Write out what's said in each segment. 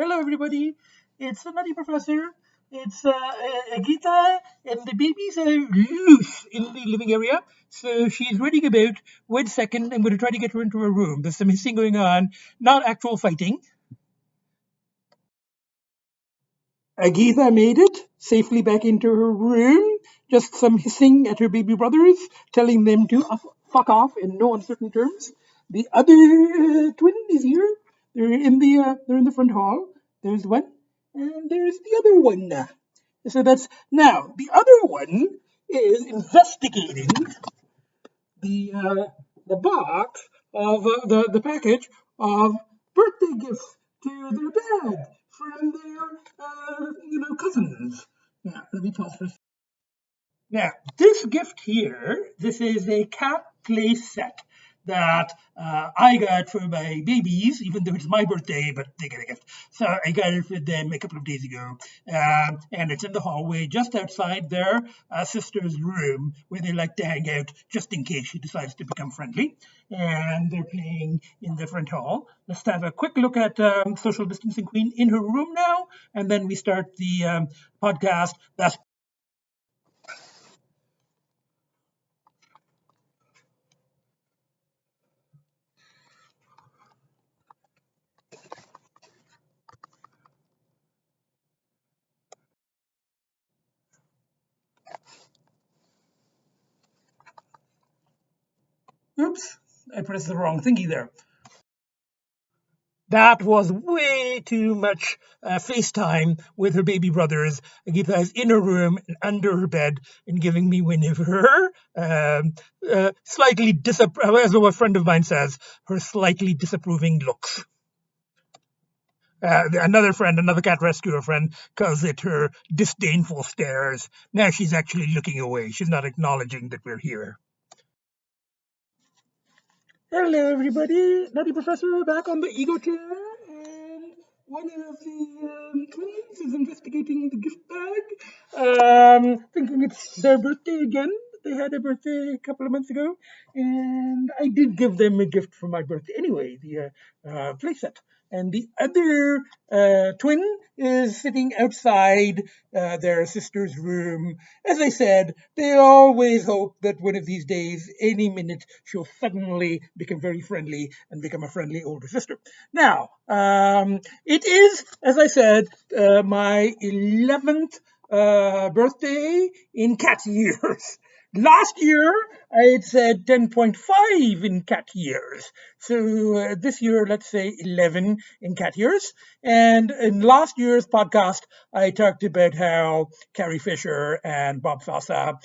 Hello, everybody. It's the Nutty Professor. It's Agita, and the babies are loose in the living area. So she's running about. 1 second, I'm going to try to get her into her room. There's some hissing going on, not actual fighting. Agita made it safely back into her room. Just some hissing at her baby brothers, telling them to fuck off in no uncertain terms. The other twin is here. They're in the front hall. There's one, and there's the other one. So that's now the other one is investigating the box of the package of birthday gifts to their dad from their cousins. Now let me pause for a second. Now, this gift here, this is a cat play set that I got for my babies, even though it's my birthday, but they get a gift. So I got it for them a couple of days ago. And it's in the hallway just outside their sister's room where they like to hang out just in case she decides to become friendly. And they're playing in the front hall. Let's have a quick look at Social Distancing Queen in her room now. And then we start the podcast. That's Oops, I pressed the wrong thingy there. That was way too much FaceTime with her baby brothers. Agita is in her room and under her bed and giving me one of her as a friend of mine says, her slightly disapproving looks. Another cat rescuer friend calls it her disdainful stares. Now she's actually looking away. She's not acknowledging that we're here. Hello, everybody. Nutty Professor back on the ego chair, and one of the twins is investigating the gift bag, thinking it's their birthday again. They had a birthday a couple of months ago, and I did give them a gift for my birthday anyway, the playset. And the other twin is sitting outside their sister's room. As I said, they always hope that one of these days, any minute, she'll suddenly become very friendly and become a friendly older sister. Now, it is, as I said, my 11th birthday in cat years. Last year, I had said 10.5 in cat years. So this year, let's say 11 in cat years. And in last year's podcast, I talked about how Carrie Fisher and Bob Fossa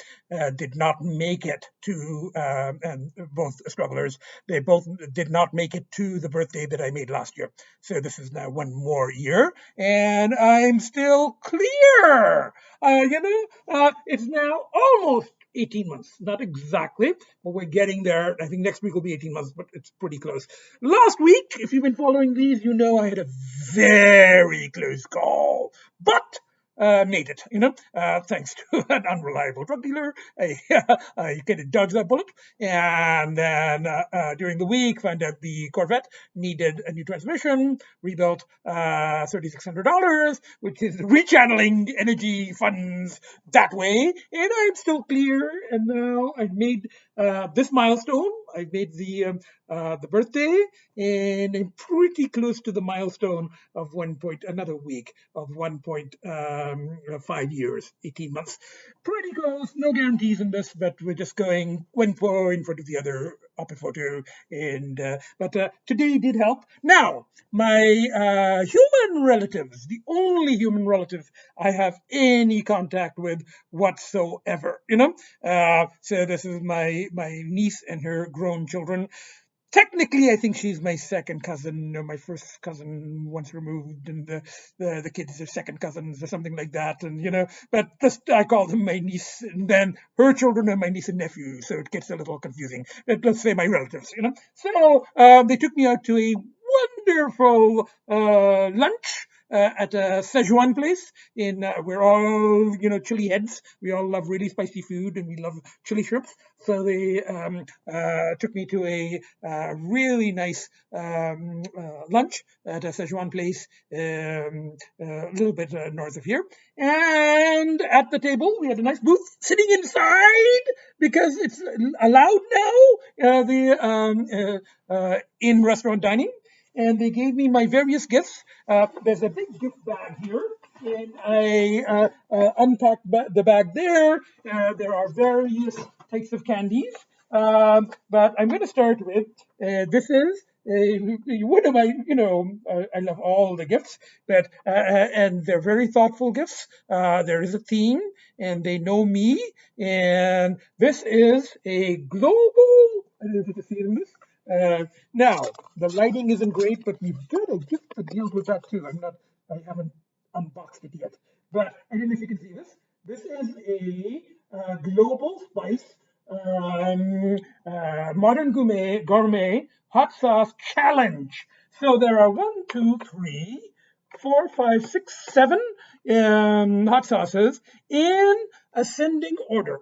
did not make it to, and both strugglers, they both did not make it to the birthday that I made last year. So this is now one more year, and I'm still clear. It's now almost 18 months. Not exactly, but we're getting there. I think next week will be 18 months, but it's pretty close. Last week, if you've been following these, you know I had a very close call, but made it, thanks to an unreliable drug dealer. I kind of dodged that bullet. And then during the week, found out the Corvette needed a new transmission, rebuilt $3,600, which is rechanneling energy funds that way. And I'm still clear. And now I've made this milestone. I've made the birthday, and I'm pretty close to the milestone of another week of 1.5 years, 18 months. Pretty close, no guarantees in this, but we're just going one paw in front of the other, up a photo, and but today did help. Now, my human relatives, the only human relative I have any contact with whatsoever, so this is my niece and her grown children. Technically, I think she's my second cousin, or my first cousin once removed, and the kids are second cousins or something like that. And but I call them my niece, and then her children are my niece and nephew, so it gets a little confusing. But let's say my relatives. So they took me out to a wonderful lunch at a Szechuan place we're all, chili heads. We all love really spicy food and we love chili shrimps. So they took me to a really nice lunch at a Szechuan place a little bit north of here. And at the table, we had a nice booth sitting inside because it's allowed now, in restaurant dining. And they gave me my various gifts. There's a big gift bag here, and I unpacked the bag there. There are various types of candies, but I'm going to start with this is one of my, I love all the gifts, but and they're very thoughtful gifts. There is a theme, and they know me, and this is a global. I don't know if you can see it in this. Now, the lighting isn't great, but we've got a gift that deals with that too. I haven't unboxed it yet, but I don't know if you can see this. This is a global spice modern gourmet hot sauce challenge. So there are 1, 2, 3, 4, 5, 6, 7 hot sauces in ascending order,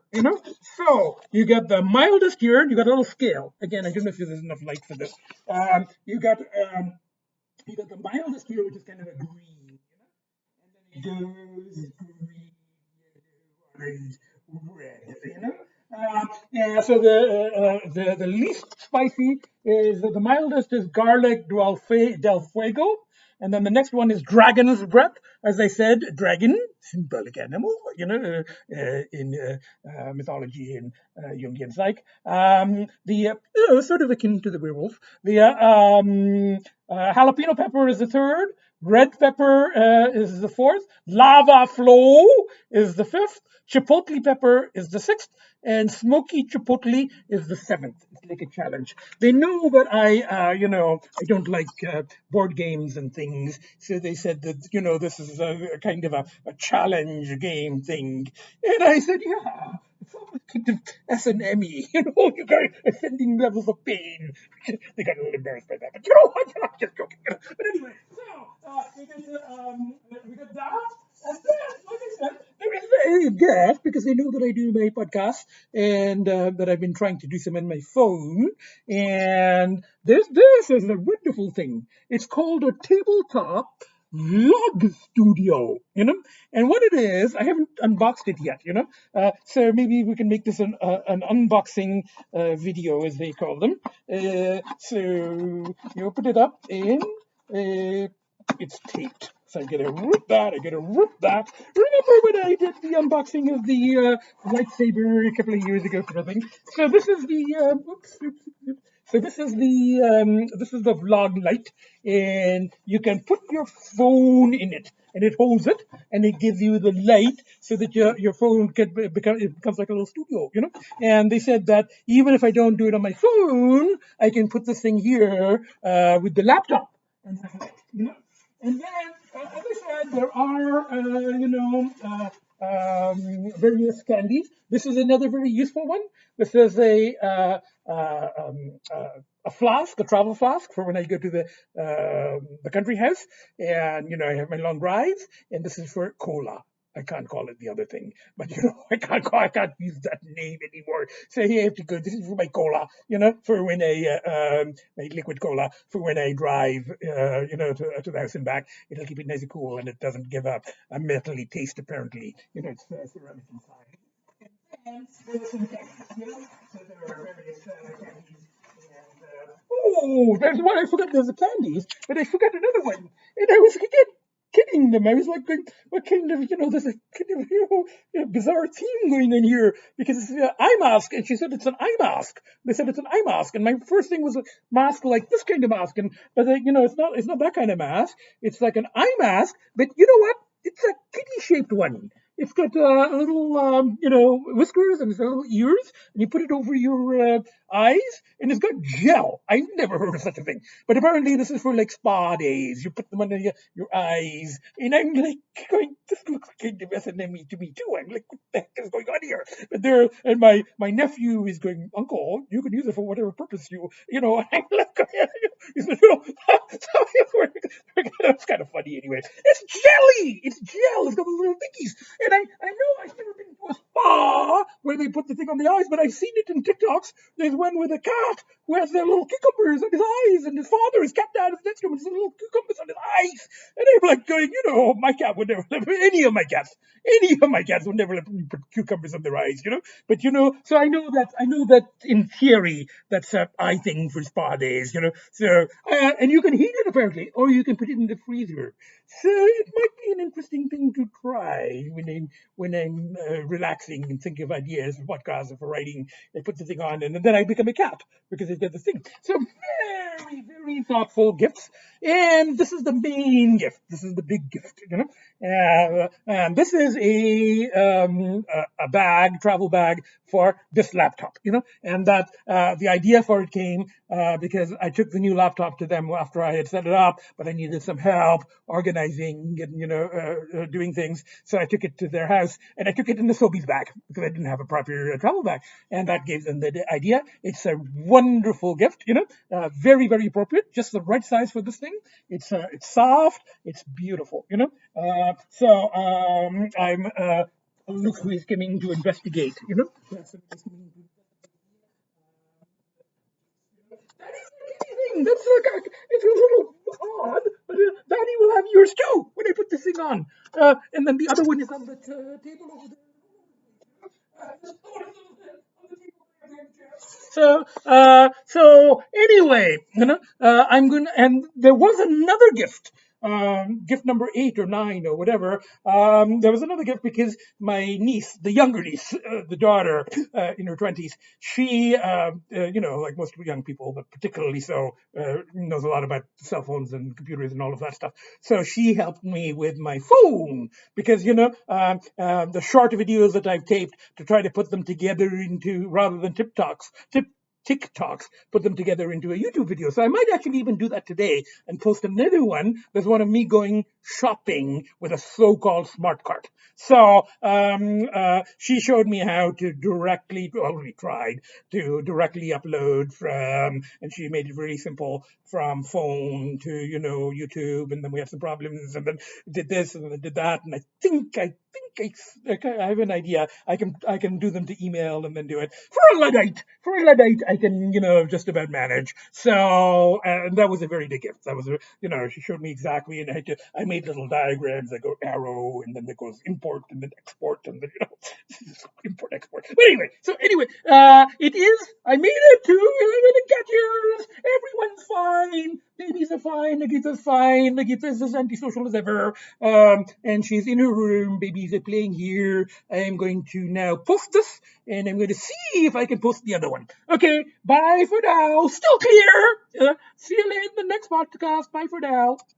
So you got the mildest here, you got a little scale. Again, I don't know if there's enough light for this. You got the mildest here, which is kind of a green, and then it goes green, orange, red, so the least spicy is the mildest is garlic del fuego, and then the next one is dragon's breath. As I said, dragon, symbolic animal, in mythology and Jungian psych. Sort of akin to the werewolf. The jalapeno pepper is the third. Red pepper is the fourth. Lava flow is the fifth. Chipotle pepper is the sixth, and smoky chipotle is the seventh. It's like a challenge. They know that I don't like board games and things, so they said that this is a kind of a challenge game thing, and I said, yeah. It's almost kind of S&M-y, you guys ascending levels of pain. They got a little embarrassed by that, but I'm just joking. But anyway, so we got that. And then, like I said, there is a guest because they know that I do my podcast and that I've been trying to do some on my phone. And this is a wonderful thing. It's called a tabletop vlog studio, and what it is, I haven't unboxed it yet, so maybe we can make this an unboxing video, as they call them. So you open it up and it's taped. So I gotta rip that. Remember when I did the unboxing of the lightsaber a couple of years ago, sort of thing? So this is the So this is the vlog light, and you can put your phone in it, and it holds it, and it gives you the light so that your phone becomes like a little studio, And they said that even if I don't do it on my phone, I can put this thing here with the laptop, and have light, And then, as I said, there are various candies. This is another very useful one. This is a flask, a travel flask for when I go to the country house, and I have my long drives. And this is for cola. I can't call it the other thing, but I can't use that name anymore. So you have to go. This is for my cola, for when my liquid cola for when I drive, to the house and back. It'll keep it nice and cool, and it doesn't give up a metally taste. Apparently, it's ceramic inside. And there's some candies, So there are various candies. There's one I forgot. There's the candies, but I forgot another one, and I was kidding them. I was like, what kind of, there's a kind of bizarre theme going on here because it's an eye mask, and she said it's an eye mask. They said it's an eye mask, and my first thing was a mask like this kind of mask, but it's not that kind of mask. It's like an eye mask, but you know what? It's a kitty shaped one. It's got a little, whiskers, and it's got little ears, and you put it over your eyes, and it's got gel. I've never heard of such a thing, but apparently this is for like spa days. You put them under your eyes, and I'm like going, this looks kind of S&M to me too. I'm like, what the heck is going on here? But there, and my nephew is going, Uncle, you can use it for whatever purpose you know. And I'm like, he said, so it's kind of funny anyway. It's jelly. It's gel. It's got the little thickies. And I know I've never been to a spa where they put the thing on the eyes, but I've seen it in TikToks. There's one with a cat who has their little cucumbers on his eyes, and his father, his cat dad, is next to him, and there's little cucumbers on his eyes. And I'm like going, my cat would never let any of my cats would never let me put cucumbers on their eyes, But so I know that in theory that's a eye thing for spa days, So and you can heat it apparently, or you can put it in the freezer. So it might be an interesting thing to try when I'm relaxing and thinking of ideas for podcasts or for writing. I put the thing on, and then I become a cat because I did the thing. So very, very thoughtful gifts. And this is the main gift. This is the big gift, and this is a bag, travel bag for this laptop, And that the idea for it came because I took the new laptop to them after I had set it up, but I needed some help organizing and doing things. So I took it to their house, and I took it in the Sobeys bag because I didn't have a proper travel bag, and that gave them the idea. It's a wonderful gift, very, very appropriate, just the right size for this thing. It's soft, it's beautiful, I'm look who is coming to investigate, Yes, that's like it's a little odd, but Daddy will have yours too when I put this thing on. And then the other one is on the table over there. So anyway, I'm going to, and there was another gift, gift number 8 or 9 or whatever. There was another gift because my niece, the younger niece, the daughter, in her 20s, she, like most young people, but particularly so, knows a lot about cell phones and computers and all of that stuff. So she helped me with my phone because, the short videos that I've taped to try to put them together into, rather than TikToks, put them together into a YouTube video. So I might actually even do that today and post another one. There's one of me going shopping with a so-called smart cart. So she showed me how to we tried to directly upload from, and she made it really simple, from phone to, YouTube, and then we had some problems, and then did this and then did that, and I think I have an idea. I can do them to email and then do it for a Luddite. For a Luddite, I can just about manage. So and that was a very big gift. That was she showed me exactly, and I made little diagrams that go arrow, and then it goes import, and then export, and then import export. But anyway, it is. I made it too. I didn't get yours. Everyone's fine. Babies are fine. Agita's fine. Agita's as antisocial as ever. And she's in her room. Babies are playing here. I'm going to now post this, and I'm going to see if I can post the other one. Okay, bye for now. Still clear. See you in the next podcast. Bye for now.